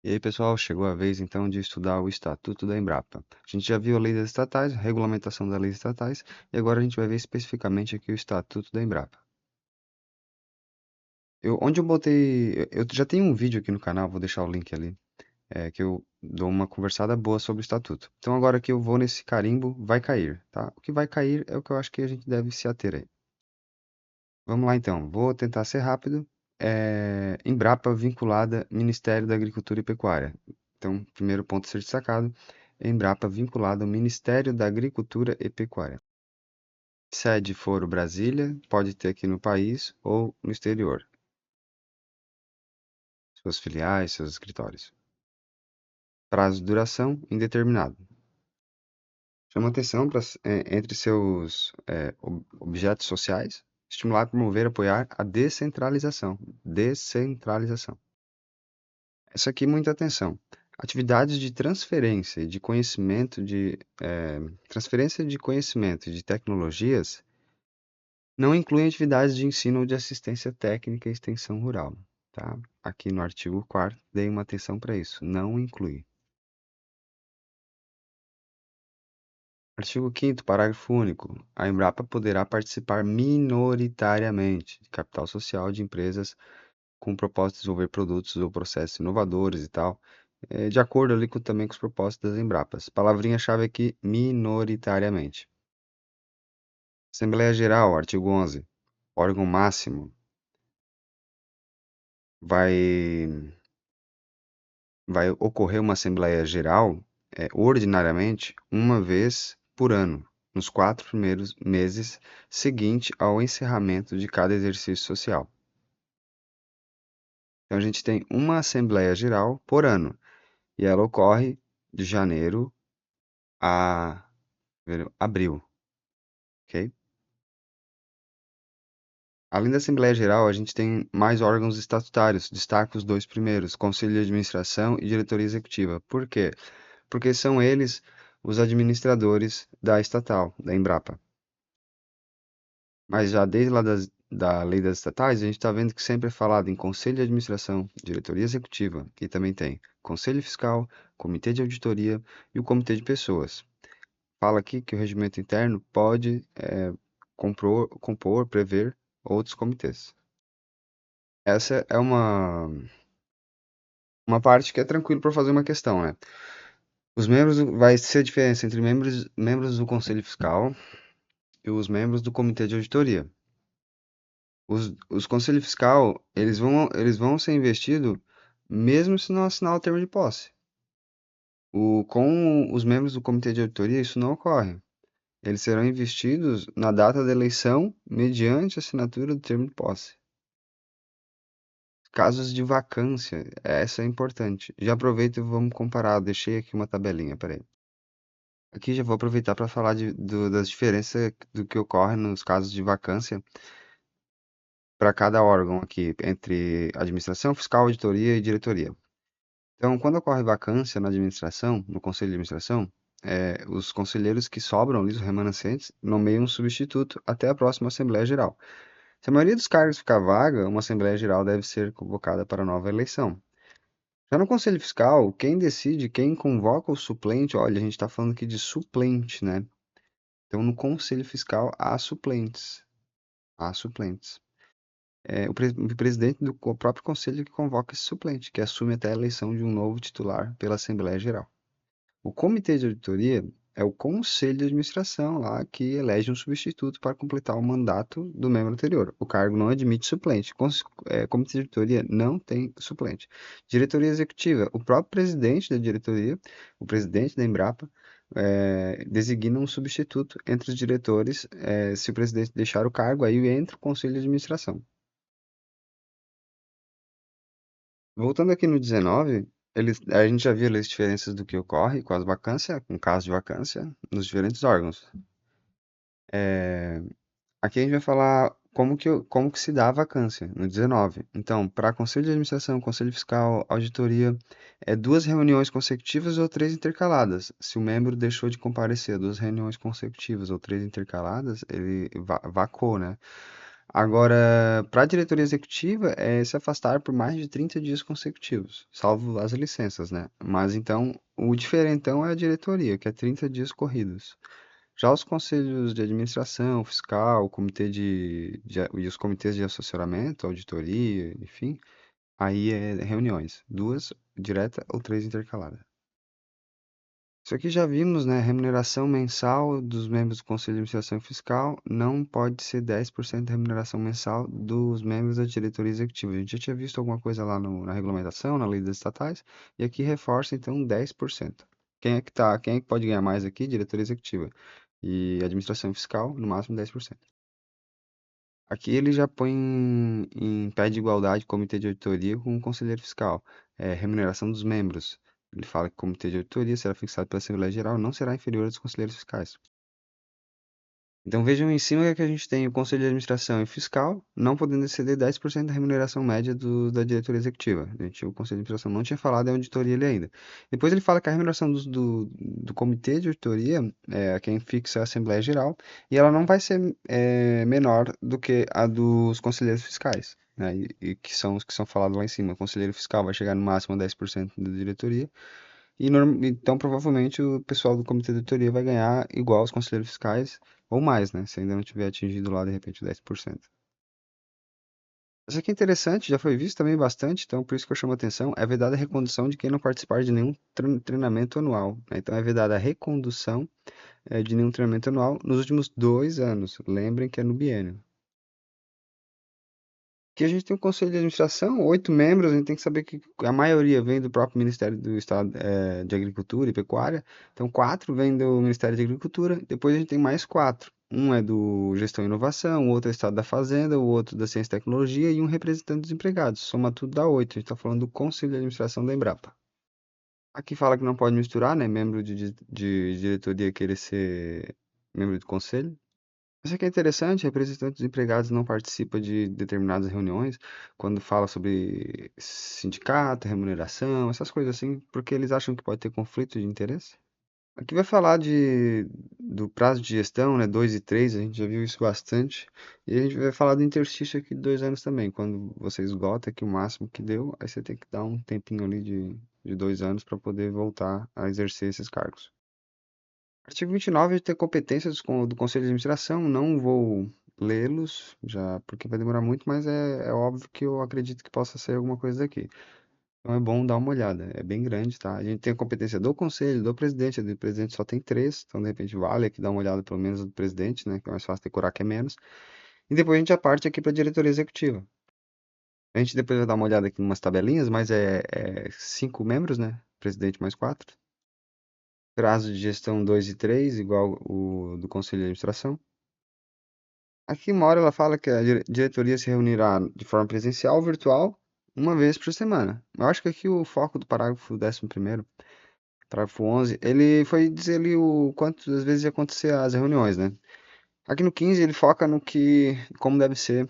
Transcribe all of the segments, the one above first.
E aí, pessoal, chegou a vez então de estudar o Estatuto da Embrapa. A gente já viu a lei das estatais, a regulamentação das leis estatais, e agora a gente vai ver especificamente aqui o Estatuto da Embrapa. Onde eu botei. Eu já tenho um vídeo aqui no canal, vou deixar o link ali, que eu dou uma conversada boa sobre o Estatuto. Então agora aqui eu vou nesse carimbo, vai cair, tá? O que vai cair é o que eu acho que a gente deve se ater aí. Vamos lá então, vou tentar ser rápido. Embrapa vinculada Ministério da Agricultura e Pecuária. Então, primeiro ponto a ser destacado, Embrapa vinculada ao Ministério da Agricultura e Pecuária. Sede foro Brasília, pode ter aqui no país ou no exterior. Suas filiais, seus escritórios. Prazo de duração indeterminado. Chama atenção entre seus objetos sociais, estimular, promover, apoiar a descentralização. Descentralização. Essa aqui, muita atenção. Atividades de transferência de conhecimento transferência de conhecimento e de tecnologias não incluem atividades de ensino ou de assistência técnica e extensão rural, tá? Aqui no artigo 4º, dei uma atenção para isso, não inclui. Artigo 5º, parágrafo único. A Embrapa poderá participar minoritariamente de capital social de empresas com o propósito de desenvolver produtos ou processos inovadores e tal, de acordo ali também com os propósitos das Embrapas. Palavrinha-chave aqui, minoritariamente. Assembleia Geral, artigo 11. Órgão máximo vai, vai ocorrer uma Assembleia Geral, ordinariamente, uma vez por ano, nos 4 primeiros meses seguinte ao encerramento de cada exercício social. Então, a gente tem uma Assembleia Geral por ano, e ela ocorre de janeiro a abril, ok? Além da Assembleia Geral, a gente tem mais órgãos estatutários. Destaco os dois primeiros, Conselho de Administração e Diretoria Executiva. Por quê? Porque são eles os administradores da estatal, da Embrapa. Mas já desde lá da Lei das Estatais, a gente está vendo que sempre é falado em Conselho de Administração, Diretoria Executiva, e também tem Conselho Fiscal, Comitê de Auditoria e o Comitê de Pessoas. Fala aqui que o regimento interno pode compor, prever outros comitês. Essa é uma parte que é tranquilo para fazer uma questão, né? Os membros, vai ser a diferença entre membros do Conselho Fiscal e os membros do Comitê de Auditoria. Os Conselho Fiscal, eles vão ser investidos mesmo se não assinar o termo de posse. Com os membros do Comitê de Auditoria, isso não ocorre. Eles serão investidos na data da eleição mediante assinatura do termo de posse. Casos de vacância, essa é importante. Já aproveito e vamos comparar. Deixei aqui uma tabelinha, peraí. Aqui já vou aproveitar para falar das diferenças do que ocorre nos casos de vacância para cada órgão aqui, entre administração, fiscal, auditoria e diretoria. Então, quando ocorre vacância na administração, no conselho de administração, os conselheiros que sobram ali, os remanescentes, nomeiam um substituto até a próxima Assembleia Geral. Se a maioria dos cargos ficar vaga, uma Assembleia Geral deve ser convocada para nova eleição. Já no Conselho Fiscal, quem decide, quem convoca o suplente, olha, a gente está falando aqui de suplente, né? Então, no Conselho Fiscal há suplentes. Há suplentes. O presidente do próprio conselho que convoca esse suplente, que assume até a eleição de um novo titular pela Assembleia Geral. O comitê de auditoria é o conselho de administração lá que elege um substituto para completar o mandato do membro anterior. O cargo não admite suplente. Comitê de auditoria não tem suplente. Diretoria executiva, o próprio presidente da diretoria, o presidente da Embrapa, designa um substituto entre os diretores. Se o presidente deixar o cargo, aí entra o conselho de administração. Voltando aqui no 19, a gente já viu as diferenças do que ocorre com as vacâncias, com caso de vacância, nos diferentes órgãos. Aqui a gente vai falar como que se dá a vacância, no 19. Então, para Conselho de Administração, Conselho Fiscal, Auditoria, duas reuniões consecutivas ou três intercaladas. Se o membro deixou de comparecer a duas reuniões consecutivas ou três intercaladas, ele vacou, né? Agora, para a diretoria executiva, é se afastar por mais de 30 dias consecutivos, salvo as licenças, né? Mas então, o diferentão é a diretoria, que é 30 dias corridos. Já os conselhos de administração, fiscal, e os comitês de assessoramento, auditoria, enfim, aí é reuniões, duas direta ou três intercaladas. Isso aqui já vimos, né? Remuneração mensal dos membros do Conselho de Administração Fiscal não pode ser 10% da remuneração mensal dos membros da diretoria executiva. A gente já tinha visto alguma coisa lá na regulamentação, na lei das estatais, e aqui reforça então 10%. Quem é que pode ganhar mais aqui? Diretoria executiva. E administração fiscal, no máximo 10%. Aqui ele já põe em pé de igualdade o comitê de auditoria com o conselheiro fiscal. Remuneração dos membros. Ele fala que o comitê de auditoria será fixado pela Assembleia Geral e não será inferior aos conselheiros fiscais. Então vejam em cima que a gente tem o Conselho de Administração e Fiscal não podendo exceder 10% da remuneração média da diretoria executiva. O Conselho de Administração não tinha falado em auditoria ali ainda. Depois ele fala que a remuneração do Comitê de Auditoria é quem fixa a Assembleia Geral e ela não vai ser menor do que a dos conselheiros fiscais. Né, e que são os que são falados lá em cima. O conselheiro fiscal vai chegar no máximo a 10% da diretoria então, provavelmente, o pessoal do comitê de auditoria vai ganhar igual aos conselheiros fiscais, ou mais, né? Se ainda não tiver atingido lá, de repente, 10%. Isso aqui é interessante, já foi visto também bastante, então por isso que eu chamo a atenção. É vedada a recondução de quem não participar de nenhum treinamento anual, né? Então, é vedada a recondução de nenhum treinamento anual nos últimos 2 anos. Lembrem que é no biênio. Aqui a gente tem um conselho de administração, 8 membros, a gente tem que saber que a maioria vem do próprio Ministério do Estado de Agricultura e Pecuária. Então, 4 vêm do Ministério de Agricultura, depois a gente tem mais 4. Um é do Gestão e Inovação, o outro é do Estado da Fazenda, o outro da Ciência e Tecnologia e um representante dos empregados. Soma tudo dá 8. A gente está falando do Conselho de Administração da Embrapa. Aqui fala que não pode misturar, né? Membro de diretoria querer ser membro do conselho. Isso aqui é interessante, representantes dos empregados não participam de determinadas reuniões, quando fala sobre sindicato, remuneração, essas coisas assim, porque eles acham que pode ter conflito de interesse. Aqui vai falar do prazo de gestão, né, 2 e 3, a gente já viu isso bastante, e a gente vai falar do interstício aqui de 2 anos também, quando você esgota aqui o máximo que deu, aí você tem que dar um tempinho ali de 2 anos para poder voltar a exercer esses cargos. Artigo 29 tem competências do Conselho de Administração, não vou lê-los já, porque vai demorar muito, mas é óbvio que eu acredito que possa ser alguma coisa daqui. Então é bom dar uma olhada, é bem grande, tá? A gente tem a competência do Conselho, do presidente só tem 3, então de repente vale aqui dar uma olhada pelo menos do presidente, né? Que é mais fácil decorar que é menos. E depois a gente já parte aqui para a diretoria executiva. A gente depois vai dar uma olhada aqui em umas tabelinhas, mas é 5 membros, né? Presidente mais 4. Prazo de gestão 2 e 3, igual o do Conselho de Administração. Aqui uma hora ela fala que a diretoria se reunirá de forma presencial ou virtual uma vez por semana. Eu acho que aqui o foco do parágrafo 11º, parágrafo 11, ele foi dizer ali o quantas vezes ia acontecer as reuniões, né? Aqui no 15 ele foca como deve ser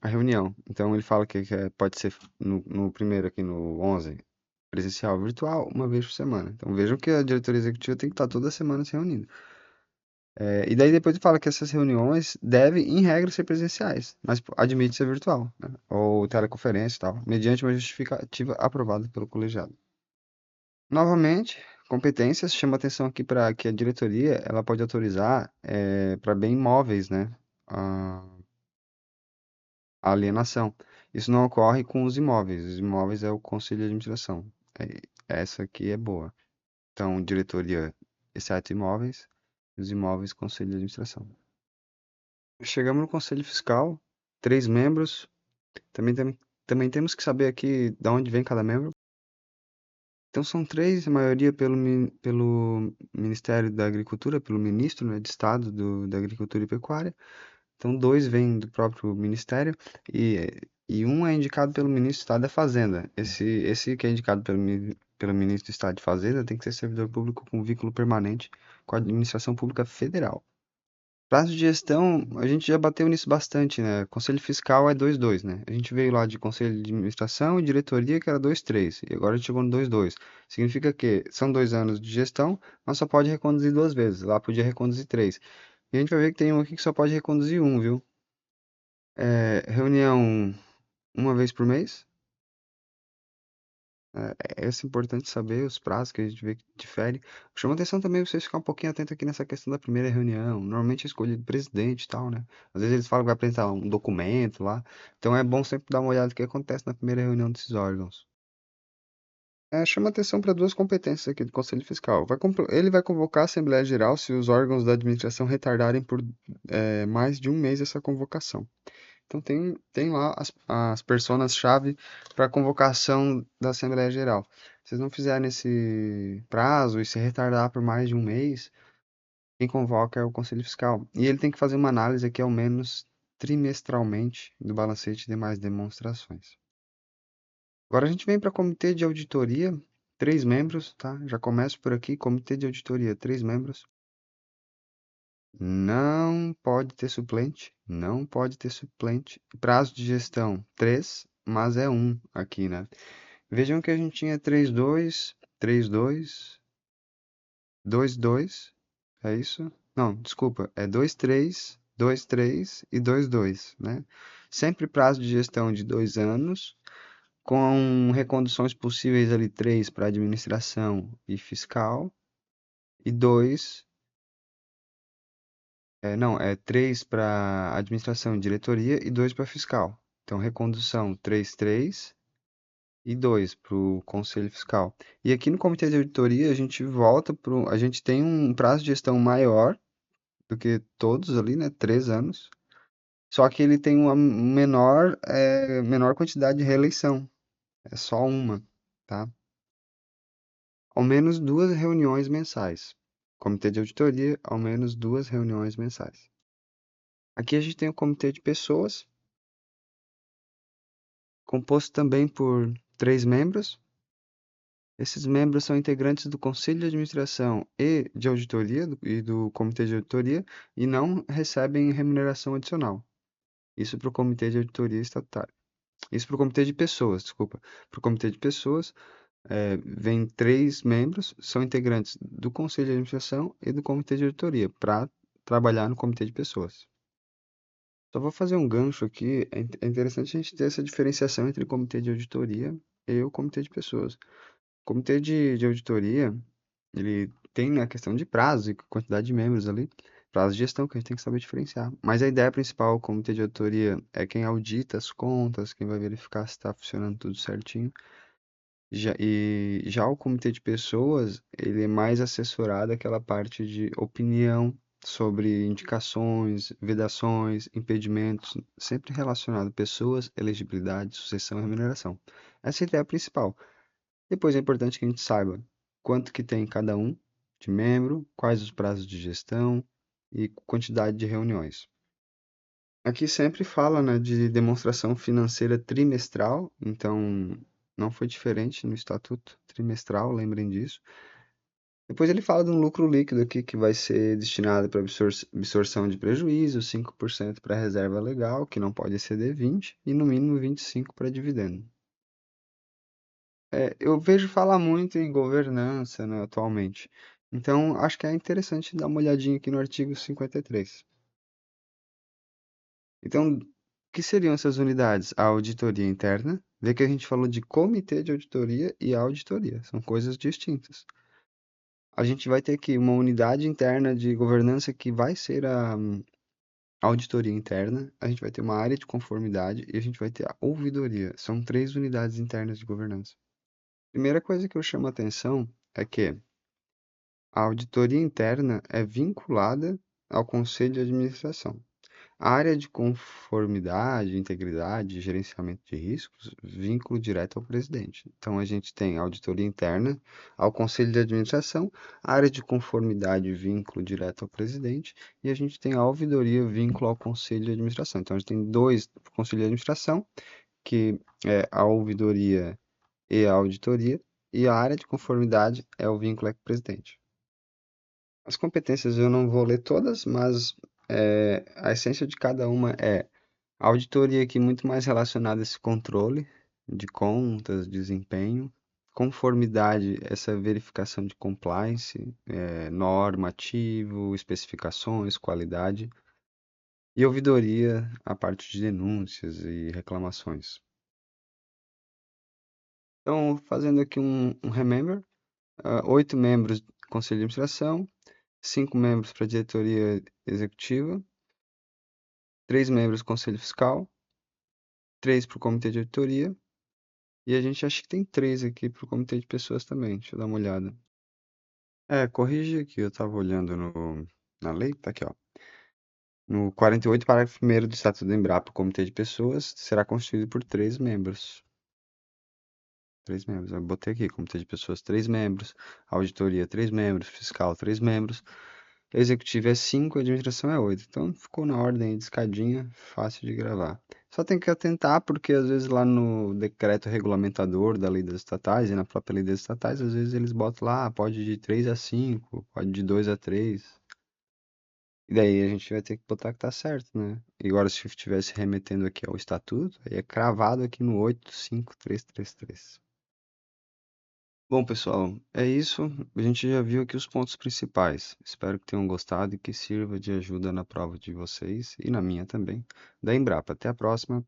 a reunião. Então ele fala que pode ser no primeiro aqui no 11, presencial ou virtual, uma vez por semana. Então vejam que a diretoria executiva tem que estar toda semana se reunindo. E daí depois ele fala que essas reuniões devem, em regra, ser presenciais, mas admite ser virtual, né? Ou teleconferência e tal, mediante uma justificativa aprovada pelo colegiado. Novamente, competências, chama atenção aqui para que a diretoria ela pode autorizar para bem imóveis, né? A, a alienação. Isso não ocorre com os imóveis. Os imóveis é o conselho de administração. Essa aqui é boa. Então, diretoria, exceto imóveis, os imóveis, conselho de administração. Chegamos no Conselho Fiscal, 3 membros. Também temos que saber aqui de onde vem cada membro. Então são 3, a maioria pelo Ministério da Agricultura, pelo ministro, né, de Estado da Agricultura e Pecuária. Então 2 vêm do próprio Ministério e um é indicado pelo ministro do Estado da Fazenda. Esse que é indicado pelo ministro do Estado de Fazenda tem que ser servidor público com vínculo permanente com a administração pública federal. Prazo de gestão, a gente já bateu nisso bastante, né? Conselho fiscal é 2-2, né? A gente veio lá de conselho de administração e diretoria, que era 2-3, e agora a gente chegou no 2-2. Significa que são 2 anos de gestão, mas só pode reconduzir 2 vezes. Lá podia reconduzir 3. E a gente vai ver que tem um aqui que só pode reconduzir um, viu? Reunião uma vez por mês. É importante saber os prazos que a gente vê que difere. Chama atenção também vocês ficar um pouquinho atento aqui nessa questão da primeira reunião. Normalmente é escolhido presidente e tal, né? Às vezes eles falam que vai apresentar um documento lá. Então é bom sempre dar uma olhada no que acontece na primeira reunião desses órgãos. Chama atenção para duas competências aqui do Conselho Fiscal. Ele vai convocar a Assembleia Geral se os órgãos da administração retardarem por mais de um mês essa convocação. Então tem lá as personas-chave para a convocação da Assembleia Geral. Se vocês não fizerem esse prazo e se retardar por mais de um mês, quem convoca é o Conselho Fiscal. E ele tem que fazer uma análise aqui ao menos trimestralmente do balancete e demais demonstrações. Agora a gente vem para Comitê de Auditoria, 3 membros, tá? Já começo por aqui, Comitê de Auditoria, 3 membros. Não pode ter suplente, não pode ter suplente. Prazo de gestão, 3, mas é um aqui, né? Vejam que a gente tinha 3-2, 3-2, 2-2, é isso? Não, desculpa, é 2-3, 2-3 e 2-2, né? Sempre prazo de gestão de 2 anos, com reconduções possíveis ali 3 para administração e fiscal, e 2, não, é 3 para administração e diretoria e 2 para fiscal. Então, recondução 3-3 e 2 para o conselho fiscal. E aqui no comitê de auditoria, a gente volta para. A gente tem um prazo de gestão maior do que todos ali, né? 3 anos. Só que ele tem uma menor quantidade de reeleição. É só uma, tá? Ao menos 2 reuniões mensais. Comitê de auditoria, ao menos 2 reuniões mensais. Aqui a gente tem o comitê de pessoas, composto também por 3 membros. Esses membros são integrantes do Conselho de Administração e de Auditoria e do Comitê de Auditoria e não recebem remuneração adicional. Isso para o Comitê de Auditoria Estatutário. Isso para o Comitê de Pessoas, desculpa. Para o Comitê de Pessoas, vem 3 membros, são integrantes do Conselho de Administração e do Comitê de Auditoria, para trabalhar no Comitê de Pessoas. Só vou fazer um gancho aqui. É interessante a gente ter essa diferenciação entre o Comitê de Auditoria e o Comitê de Pessoas. O Comitê de Auditoria, ele tem a questão de prazo e quantidade de membros ali, prazo de gestão que a gente tem que saber diferenciar. Mas a ideia principal do Comitê de Auditoria é quem audita as contas, quem vai verificar se está funcionando tudo certinho. Já o comitê de pessoas, ele é mais assessorado àquela parte de opinião sobre indicações, vedações, impedimentos, sempre relacionado a pessoas, elegibilidade, sucessão e remuneração. Essa é a ideia principal. Depois é importante que a gente saiba quanto que tem cada um de membro, quais os prazos de gestão e quantidade de reuniões. Aqui sempre fala, né, de demonstração financeira trimestral, então não foi diferente no estatuto trimestral, lembrem disso. Depois ele fala de um lucro líquido aqui que vai ser destinado para absorção de prejuízo, 5% para reserva legal, que não pode exceder 20, e no mínimo 25% para dividendo. Eu vejo falar muito em governança, né, atualmente. Então, acho que é interessante dar uma olhadinha aqui no artigo 53. Então, o que seriam essas unidades? A auditoria interna. Vê que a gente falou de comitê de auditoria e auditoria. São coisas distintas. A gente vai ter aqui uma unidade interna de governança que vai ser a auditoria interna. A gente vai ter uma área de conformidade e a gente vai ter a ouvidoria. São 3 unidades internas de governança. Primeira coisa que eu chamo a atenção é que a auditoria interna é vinculada ao conselho de administração. A área de conformidade, integridade e gerenciamento de riscos, vínculo direto ao presidente. Então, a gente tem a auditoria interna ao conselho de administração, a área de conformidade, vínculo direto ao presidente, e a gente tem a ouvidoria, vínculo ao conselho de administração. Então, a gente tem 2 conselhos de administração, que é a ouvidoria e a auditoria, e a área de conformidade é o vínculo ao presidente. As competências eu não vou ler todas, mas a essência de cada uma é a auditoria aqui muito mais relacionada a esse controle de contas, desempenho, conformidade, essa verificação de compliance, normativo, especificações, qualidade. E ouvidoria, a parte de denúncias e reclamações. Então, fazendo aqui um remember, 8 membros do Conselho de Administração, 5 membros para a diretoria executiva, 3 membros do Conselho Fiscal, 3 para o Comitê de Auditoria, e a gente acha que tem 3 aqui para o Comitê de Pessoas também. Deixa eu dar uma olhada. Corrige aqui, eu estava olhando na lei, tá aqui, ó. No 48, parágrafo 1º do Estatuto do Embrapa, o Comitê de Pessoas será constituído por 3 membros. 3 membros. Eu botei aqui, Comitê de Pessoas, 3 membros. Auditoria, 3 membros. Fiscal, 3 membros. Executivo é 5, administração é 8. Então ficou na ordem aí de escadinha, fácil de gravar. Só tem que atentar, porque às vezes lá no decreto regulamentador da lei das estatais e na própria lei das estatais, às vezes eles botam lá, pode de 3 a 5, pode de 2 a 3. E daí a gente vai ter que botar que tá certo, né? E agora se eu estivesse remetendo aqui ao estatuto, aí é cravado aqui no 85333. Bom, pessoal, é isso. A gente já viu aqui os pontos principais. Espero que tenham gostado e que sirva de ajuda na prova de vocês e na minha também, da Embrapa. Até a próxima.